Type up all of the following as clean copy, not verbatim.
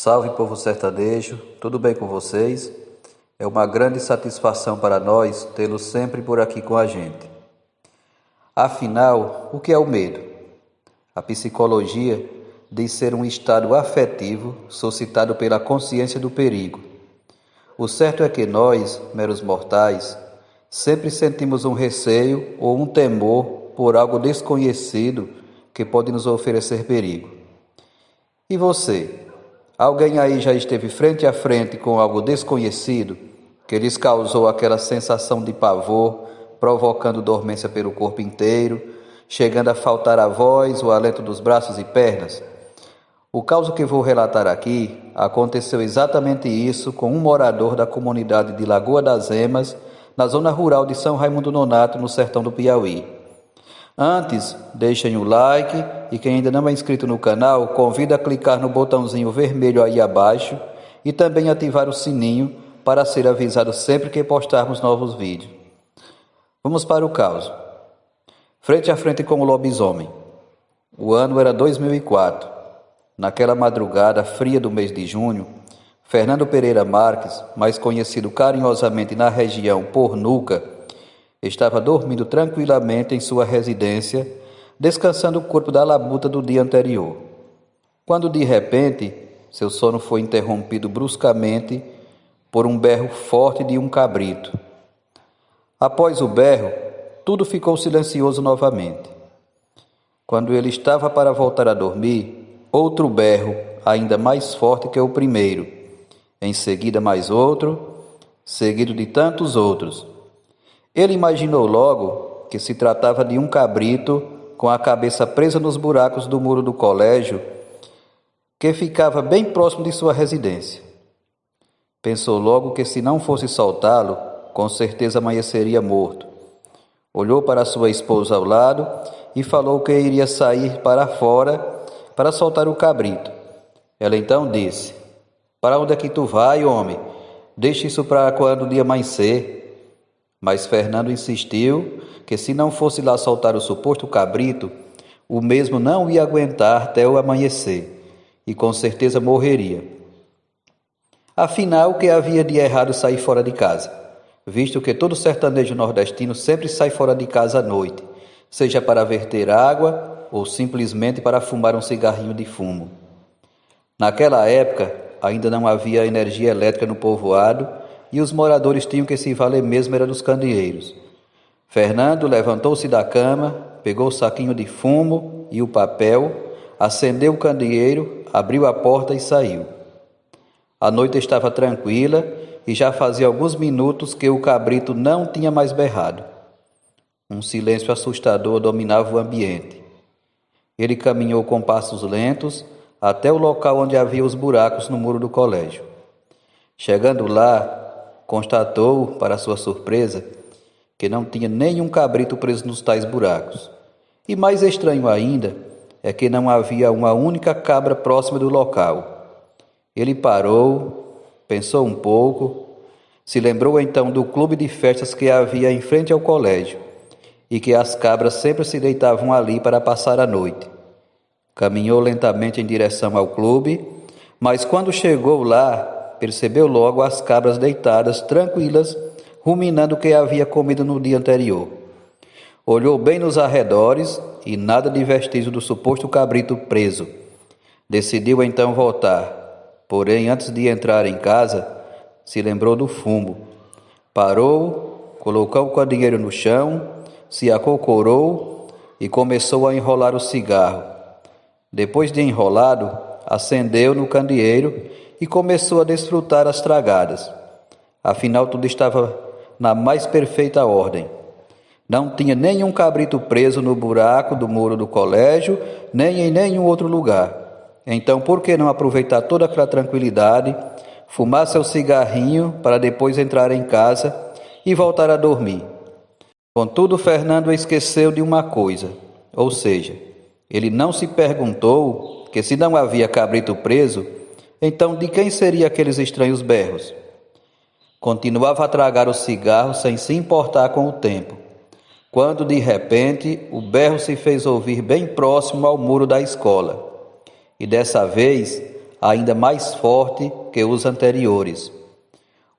Salve, povo sertanejo, tudo bem com vocês? É uma grande satisfação para nós tê-los sempre por aqui com a gente. Afinal, o que é o medo? A psicologia diz ser um estado afetivo suscitado pela consciência do perigo. O certo é que nós, meros mortais, sempre sentimos um receio ou um temor por algo desconhecido que pode nos oferecer perigo. E você? Alguém aí já esteve frente a frente com algo desconhecido que lhes causou aquela sensação de pavor, provocando dormência pelo corpo inteiro, chegando a faltar a voz, o hálito dos braços e pernas? O caso que vou relatar aqui aconteceu exatamente isso com um morador da comunidade de Lagoa das Emas, na zona rural de São Raimundo Nonato, no sertão do Piauí. Antes, deixem o like e quem ainda não é inscrito no canal, convido a clicar no botãozinho vermelho aí abaixo e também ativar o sininho para ser avisado sempre que postarmos novos vídeos. Vamos para o caso. Frente a frente com o lobisomem. O ano era 2004. Naquela madrugada fria do mês de junho, Fernando Pereira Marques, mais conhecido carinhosamente na região por Nuca, estava dormindo tranquilamente em sua residência, descansando o corpo da labuta do dia anterior. Quando de repente, seu sono foi interrompido bruscamente por um berro forte de um cabrito. Após o berro, tudo ficou silencioso novamente. Quando ele estava para voltar a dormir, outro berro, ainda mais forte que o primeiro. Em seguida mais outro, seguido de tantos outros. Ele imaginou logo que se tratava de um cabrito com a cabeça presa nos buracos do muro do colégio, que ficava bem próximo de sua residência. Pensou logo que se não fosse soltá-lo, com certeza amanheceria morto. Olhou para sua esposa ao lado e falou que iria sair para fora para soltar o cabrito. Ela então disse: "Para onde é que tu vai, homem? Deixa isso para quando o dia amanhecer." Mas Fernando insistiu que se não fosse lá soltar o suposto cabrito, o mesmo não ia aguentar até o amanhecer e com certeza morreria. Afinal, o que havia de errado sair fora de casa, visto que todo sertanejo nordestino sempre sai fora de casa à noite, seja para verter água ou simplesmente para fumar um cigarrinho de fumo. Naquela época, ainda não havia energia elétrica no povoado e os moradores tinham que se valer mesmo era dos candeeiros. Fernando levantou-se da cama, pegou o saquinho de fumo e o papel, acendeu o candeeiro, abriu a porta e saiu. A noite estava tranquila e já fazia alguns minutos que o cabrito não tinha mais berrado. Um silêncio assustador dominava o ambiente. Ele caminhou com passos lentos até o local onde havia os buracos no muro do colégio. Chegando lá, constatou, para sua surpresa, que não tinha nenhum cabrito preso nos tais buracos. E mais estranho ainda é que não havia uma única cabra próxima do local. Ele parou, pensou um pouco, se lembrou então do clube de festas que havia em frente ao colégio e que as cabras sempre se deitavam ali para passar a noite. Caminhou lentamente em direção ao clube, mas quando chegou lá, percebeu logo as cabras deitadas, tranquilas, ruminando o que havia comido no dia anterior. Olhou bem nos arredores e nada de vestígio do suposto cabrito preso. Decidiu então voltar, porém antes de entrar em casa, se lembrou do fumo. Parou, colocou o candeeiro no chão, se acocorou e começou a enrolar o cigarro. Depois de enrolado, acendeu no candeeiro e começou a desfrutar as tragadas. Afinal, tudo estava na mais perfeita ordem. Não tinha nenhum cabrito preso no buraco do muro do colégio, nem em nenhum outro lugar. Então, por que não aproveitar toda aquela tranquilidade, fumar seu cigarrinho para depois entrar em casa e voltar a dormir? Contudo, Fernando esqueceu de uma coisa, ou seja, ele não se perguntou que se não havia cabrito preso, então de quem seriam aqueles estranhos berros? Continuava a tragar o cigarro sem se importar com o tempo, quando de repente o berro se fez ouvir bem próximo ao muro da escola. E dessa vez ainda mais forte que os anteriores.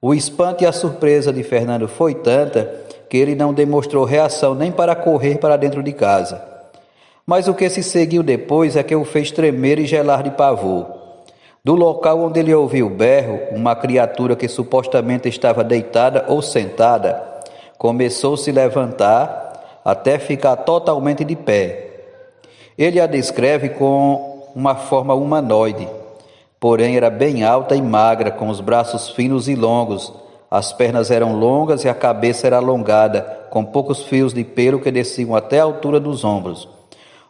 O espanto e a surpresa de Fernando foi tanta que ele não demonstrou reação nem para correr para dentro de casa. Mas o que se seguiu depois é que o fez tremer e gelar de pavor. Do local onde ele ouviu o berro, uma criatura que supostamente estava deitada ou sentada começou a se levantar até ficar totalmente de pé. Ele a descreve com uma forma humanoide, porém era bem alta e magra, com os braços finos e longos, as pernas eram longas e a cabeça era alongada, com poucos fios de pelo que desciam até a altura dos ombros.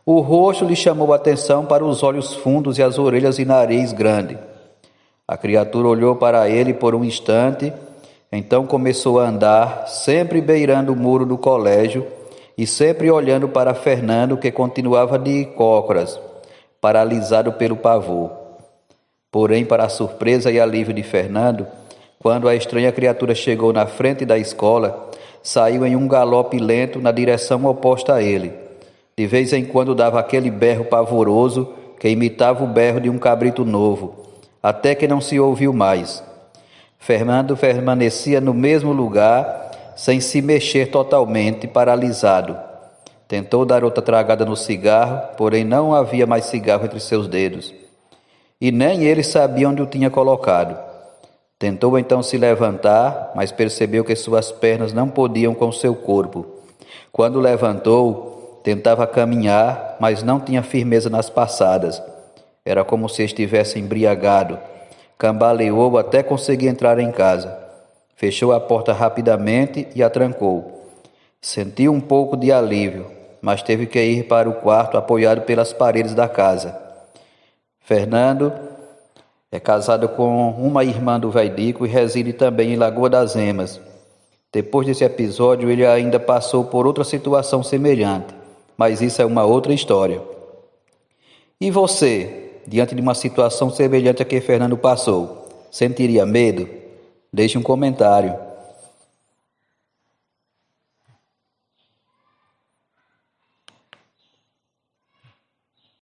O rosto lhe chamou a atenção para os olhos fundos e as orelhas e nariz grande. A criatura olhou para ele por um instante, então começou a andar, sempre beirando o muro do colégio e sempre olhando para Fernando, que continuava de cócoras, paralisado pelo pavor. Porém, para a surpresa e alívio de Fernando, quando a estranha criatura chegou na frente da escola, saiu em um galope lento na direção oposta a ele. De vez em quando dava aquele berro pavoroso que imitava o berro de um cabrito novo, até que não se ouviu mais. Fernando permanecia no mesmo lugar, sem se mexer totalmente, paralisado. Tentou dar outra tragada no cigarro, porém não havia mais cigarro entre seus dedos. E nem ele sabia onde o tinha colocado. Tentou então se levantar, mas percebeu que suas pernas não podiam com seu corpo. Quando levantou, tentava caminhar, mas não tinha firmeza nas passadas. Era como se estivesse embriagado. Cambaleou até conseguir entrar em casa. Fechou a porta rapidamente e a trancou. Sentiu um pouco de alívio, mas teve que ir para o quarto apoiado pelas paredes da casa. Fernando é casado com uma irmã do Vaidico e reside também em Lagoa das Emas. Depois desse episódio, ele ainda passou por outra situação semelhante, mas isso é uma outra história. E você, diante de uma situação semelhante a que Fernando passou, sentiria medo? Deixe um comentário.